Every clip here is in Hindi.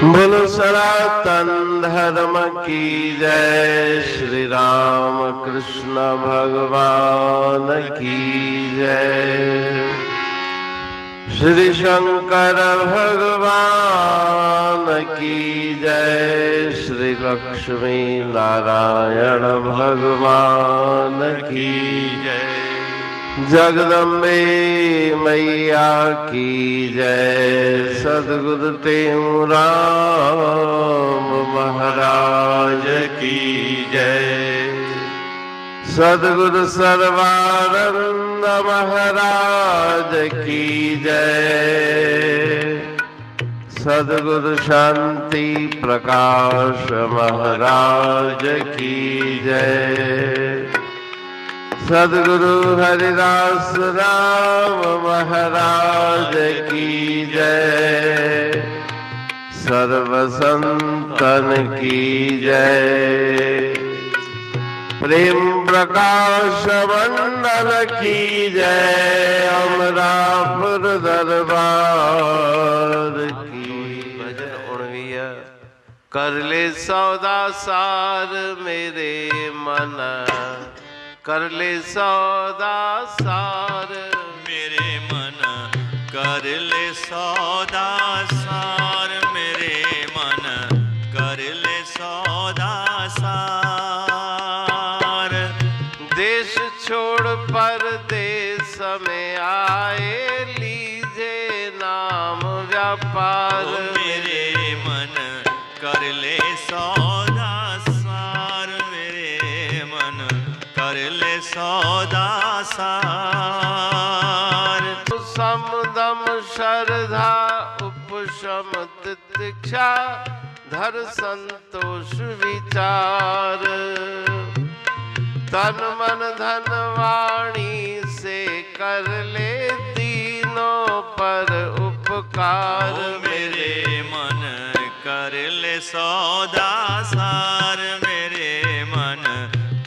बोलो सनातन धर्म की जय। श्री राम कृष्ण भगवान की जय। श्री शंकर भगवान की जय। श्री लक्ष्मी नारायण भगवान की जय। जगदम्बे मैया की जय। सद्गुरु राम महाराज की जय। सद्गुरु सर्वानंद महाराज की जय। सद्गुरु शांति प्रकाश महाराज की जय। सद्गुरु हरिदास राम महाराज की जय। सर्व संतन की जय। प्रेम प्रकाश मंडल की जय। अमरापुर दरबार की भजन उणविया। कर ले सौदा सार मेरे मन। कर ले सौदा सार मेरे मन। कर ले सौदा सार मेरे मन। कर ले सौदा सार। देश छोड़ परदेश में आए लीजे नाम व्यापार। मेरे मन कर ले सौदा सार मेरे मन। कर ले सौदा सार। समदम श्रद्धा उपशम तितिक्षा धर संतोष विचार। तन मन धन वाणी से कर ले तीनों पर उपकार। मेरे मन कर ले सौदा सार मेरे मन।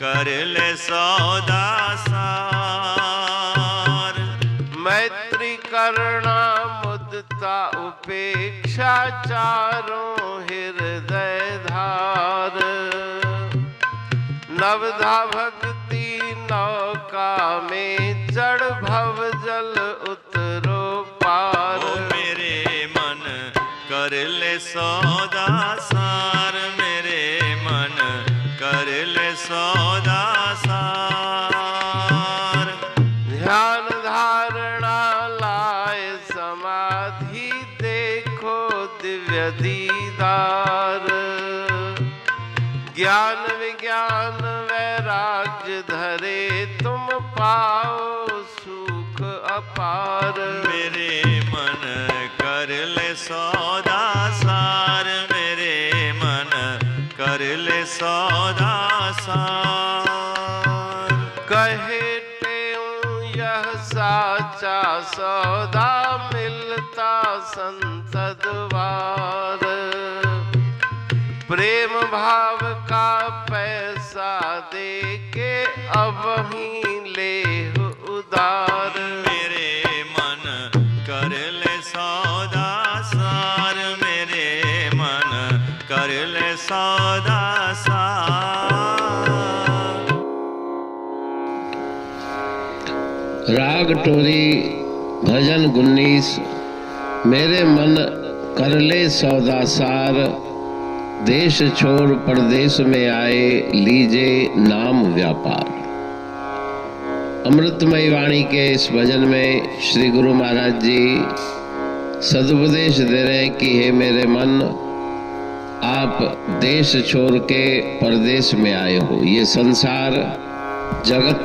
कर ले सौदा सार। मैत्री करुणा मुदिता उपेक्षा चारों हृदय धार। नवधा भक्ति नौका में चढ़ भव जल उतरो पार। मेरे मन कर ले सौदा सार मेरे मन। कर ले सौदा सार। ध्यान धारणा लाए समाधि देखो दिव्य दीदार। ज्ञान विज्ञान वैराग्य धरे तुम पाओ सुख अपार। मेरे मन कर ले सौदा सार मेरे मन। कर ले सौदा सार। कहे टेऊ यह साचा सौदा मिलता संत द्वार। प्रेम भाव का पैसा दे के अब ही ले उदार। मेरे मन कर ले सौदा सार मेरे मन। कर ले सौदा सार। राग टोरी भजन 19। मेरे मन कर ले सौदा सार। देश छोड़ परदेश में आए लीजे नाम व्यापार। अमृतमयी वाणी के इस भजन में श्री गुरु महाराज जी सदुपदेश दे रहे हैं कि हे मेरे मन, आप देश छोड़ के परदेश में आए हो। ये संसार जगत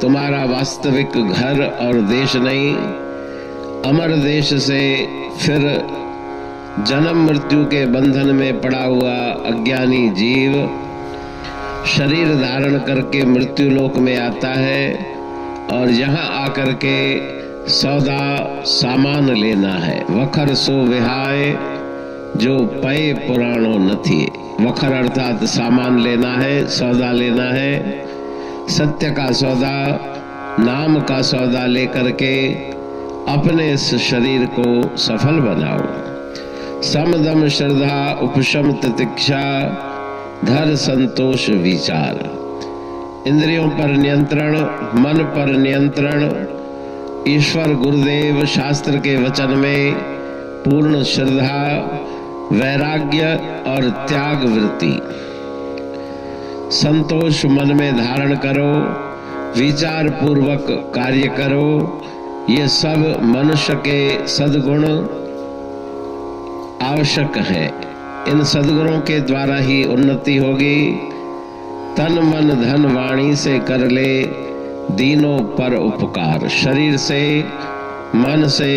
तुम्हारा वास्तविक घर और देश नहीं। अमर देश से फिर जन्म मृत्यु के बंधन में पड़ा हुआ अज्ञानी जीव शरीर धारण करके मृत्यु लोक में आता है और यहाँ आकर के सौदा सामान लेना है। वखर सो विहाय जो पय पुराणो नथी। वखर अर्थात सामान लेना है, सौदा लेना है। सत्य का सौदा, नाम का सौदा लेकर के अपने इस शरीर को सफल बनाओ। समदम श्रद्धा उपशम तितिक्षा धर संतोष विचार। इंद्रियों पर नियंत्रण, मन पर नियंत्रण, ईश्वर गुरुदेव शास्त्र के वचन में पूर्ण श्रद्धा, वैराग्य और त्याग वृत्ति। संतोष मन में धारण करो, विचार पूर्वक कार्य करो। ये सब मनुष्य के सद्गुण आवश्यक है। इन सद्गुणों के द्वारा ही उन्नति होगी। तन मन धन वाणी से कर ले दीनों पर उपकार। शरीर से, मन से,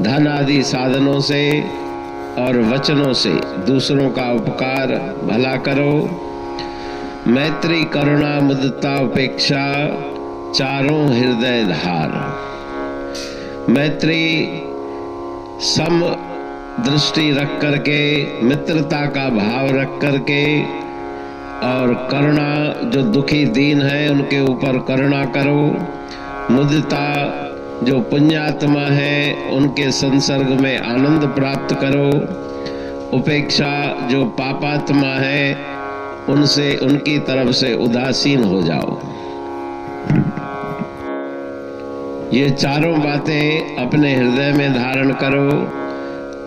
धन आदि साधनों से और वचनों से दूसरों का उपकार भला करो। मैत्री करुणा मुदिता उपेक्षा चारों हृदय धार। मैत्री सम दृष्टि रख करके, मित्रता का भाव रख करके, और करुणा जो दुखी दीन है उनके ऊपर करुणा करो। मुदिता जो पुण्यात्मा है उनके संसर्ग में आनंद प्राप्त करो। उपेक्षा जो पापात्मा है उनसे, उनकी तरफ से उदासीन हो जाओ। ये चारों बातें अपने हृदय में धारण करो।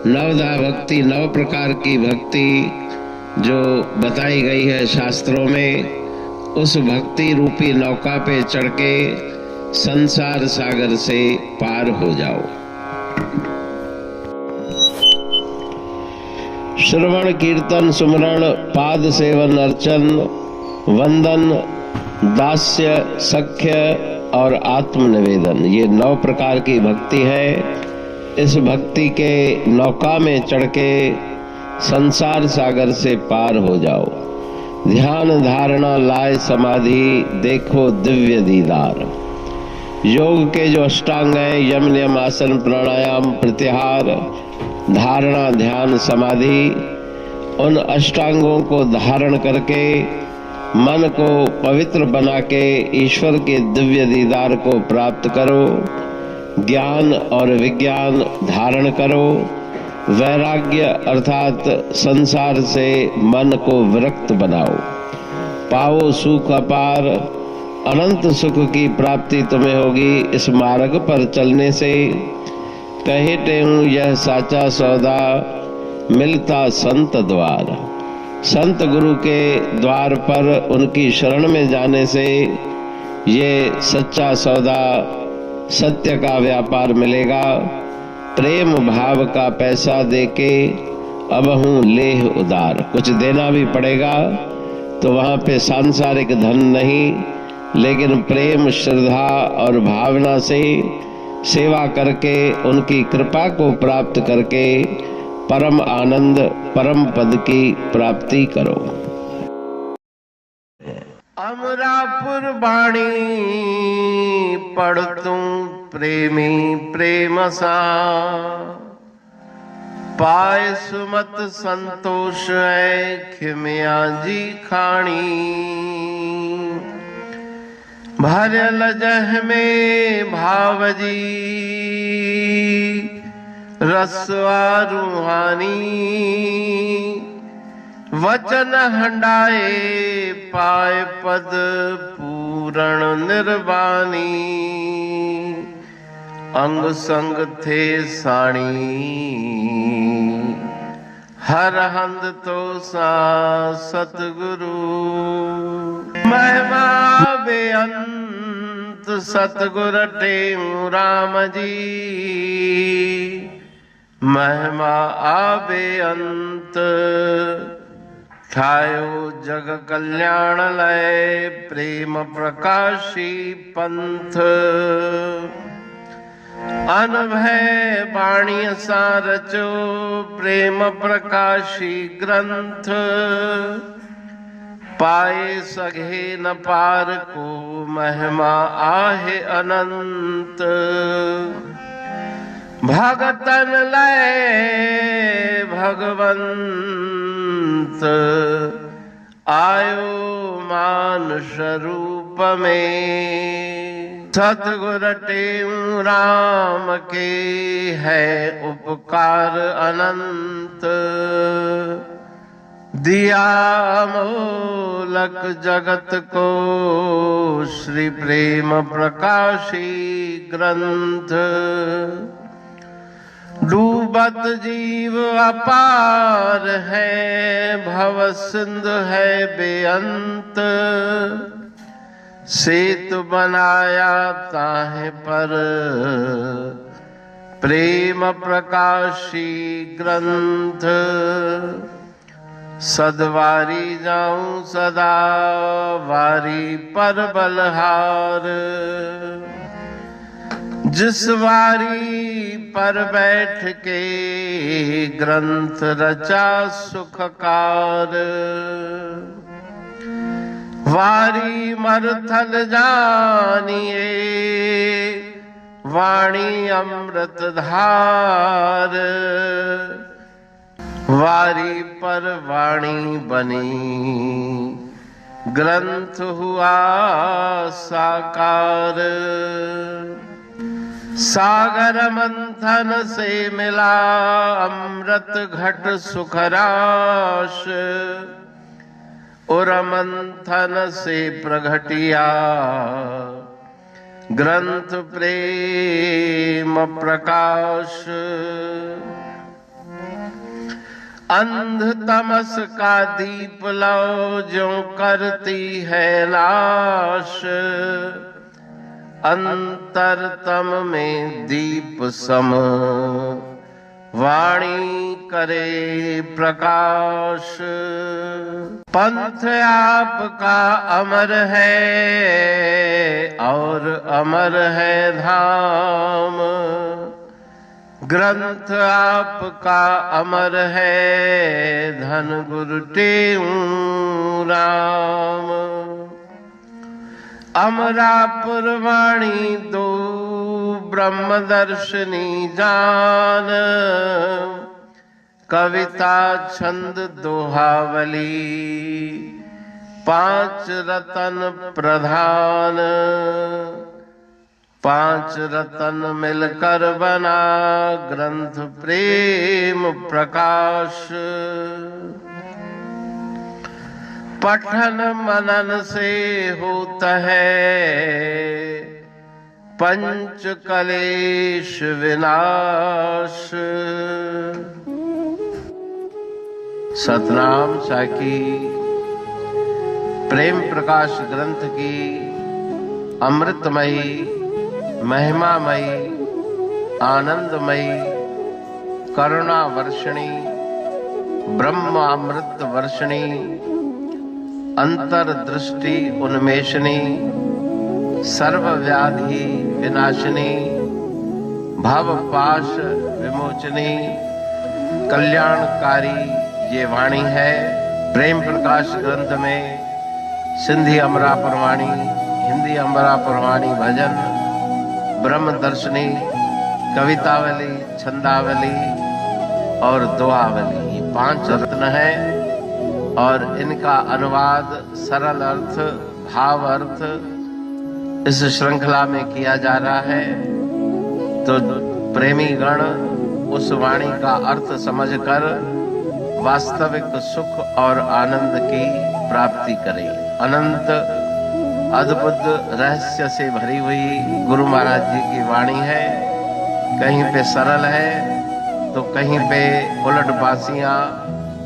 नवधा भक्ति, 9 प्रकार की भक्ति जो बताई गई है शास्त्रों में, उस भक्ति रूपी नौका पे चढ़ के संसार सागर से पार हो जाओ। श्रवण कीर्तन सुमरण पाद सेवन अर्चन वंदन दास्य सख्य और आत्मनिवेदन, ये 9 प्रकार की भक्ति है। इस भक्ति के नौका में चढ़ के संसार सागर से पार हो जाओ। ध्यान धारणा लाए समाधि देखो दिव्य दीदार। योग के जो अष्टांग हैं, यम नियम आसन प्राणायाम प्रत्याहार धारणा ध्यान समाधि, उन अष्टांगों को धारण करके मन को पवित्र बना के ईश्वर के दिव्य दीदार को प्राप्त करो। ज्ञान और विज्ञान धारण करो। वैराग्य अर्थात संसार से मन को विरक्त बनाओ। पाओ सुख अपार, अनंत सुख की प्राप्ति तुम्हें होगी इस मार्ग पर चलने से। कहते हूँ यह साचा सौदा मिलता संत द्वार। संत गुरु के द्वार पर उनकी शरण में जाने से ये सच्चा सौदा, सत्य का व्यापार मिलेगा। प्रेम भाव का पैसा देके अब हूँ लेह उदार। कुछ देना भी पड़ेगा तो वहाँ पे सांसारिक धन नहीं, लेकिन प्रेम श्रद्धा और भावना से सेवा करके उनकी कृपा को प्राप्त करके परम आनंद, परम पद की प्राप्ति करो। अमरापुर बाणी पढ़ तू प्रेमी प्रेम सा, पाए सुमत संतोष है खिमिया जी खाणी। भरल जह में भावजी रसवा रूहानी। वचन हंडाए पाए पद पूरण निर्वाणी। अंग संग थे साणी हर हंद तो सा सतगुरु। महिमा बेअंत सतगुर टेऊ राम जी। महिमा आबे अंत ठायो जग कल्याण लय। प्रेम प्रकाशी पंथ अनभय बाणी सारचो। प्रेम प्रकाशी ग्रंथ पाए सघे न पार को। महिमा आहे अनंत भगतन लय भगवंत। आयो मानुष रूप में सतगुर टेऊ राम के है उपकार अनंत, दिया मूलक जगत को श्री प्रेम प्रकाशी ग्रंथ। डूबत जीव अपार है, भव सिंधु है बेअंत, सेतु बनाया ताहे पर प्रेम प्रकाशी ग्रंथ। सदवारी जाऊं सदा वारी पर बलहार, जिस वारी पर बैठ के ग्रंथ रचा सुखकार। वारी मरथल जानिए वाणी अमृत धार, वारी पर वाणी बनी ग्रंथ हुआ साकार। सागर मंथन से मिला अमृत घट सुखराश, और मंथन से प्रगटिया ग्रंथ प्रेम प्रकाश। अंध तमस का दीप लो जो करती है नाश, अंतरतम में दीप सम वाणी करे प्रकाश। पंथ आपका अमर है और अमर है धाम, ग्रंथ आपका अमर है धन गुरु टेऊ राम। अमरापुर वाणी दो ब्रह्मदर्शनी जान, कविता छंद दोहावली पांच रतन प्रधान। पांच रतन मिलकर बना ग्रंथ प्रेम प्रकाश। पठन मनन से होता है पंच कलेश विनाश। सतनाम साकी प्रेम प्रकाश ग्रंथ की अमृतमयी महिमामयी आनंदमयी करुणा वर्षिणी ब्रह्मामृत वर्षिणी अंतरदृष्टि उन्मेषणी सर्वव्याधि विनाशिनी भव पाश विमोचनी कल्याणकारी ये वाणी है। प्रेम प्रकाश ग्रंथ में सिंधी अमरापुर वाणी, हिंदी अमरापुर वाणी भजन, ब्रह्म दर्शनी, कवितावली, छंदावली और दुआवली, ये पांच रत्न है और इनका अनुवाद सरल अर्थ भाव अर्थ इस श्रृंखला में किया जा रहा है। तो प्रेमी गण उस वाणी का अर्थ समझकर वास्तविक सुख और आनंद की प्राप्ति करें। अनंत अद्भुत रहस्य से भरी हुई गुरु महाराज जी की वाणी है। कहीं पे सरल है तो कहीं पे उलट बासियां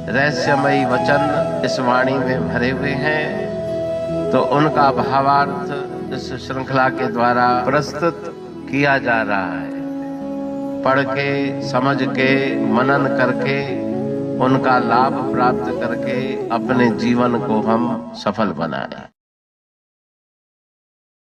रहस्यमयी वचन इस वाणी में भरे हुए हैं। तो उनका भावार्थ इस श्रृंखला के द्वारा प्रस्तुत किया जा रहा है। पढ़ के समझ के मनन करके उनका लाभ प्राप्त करके अपने जीवन को हम सफल बनाएं।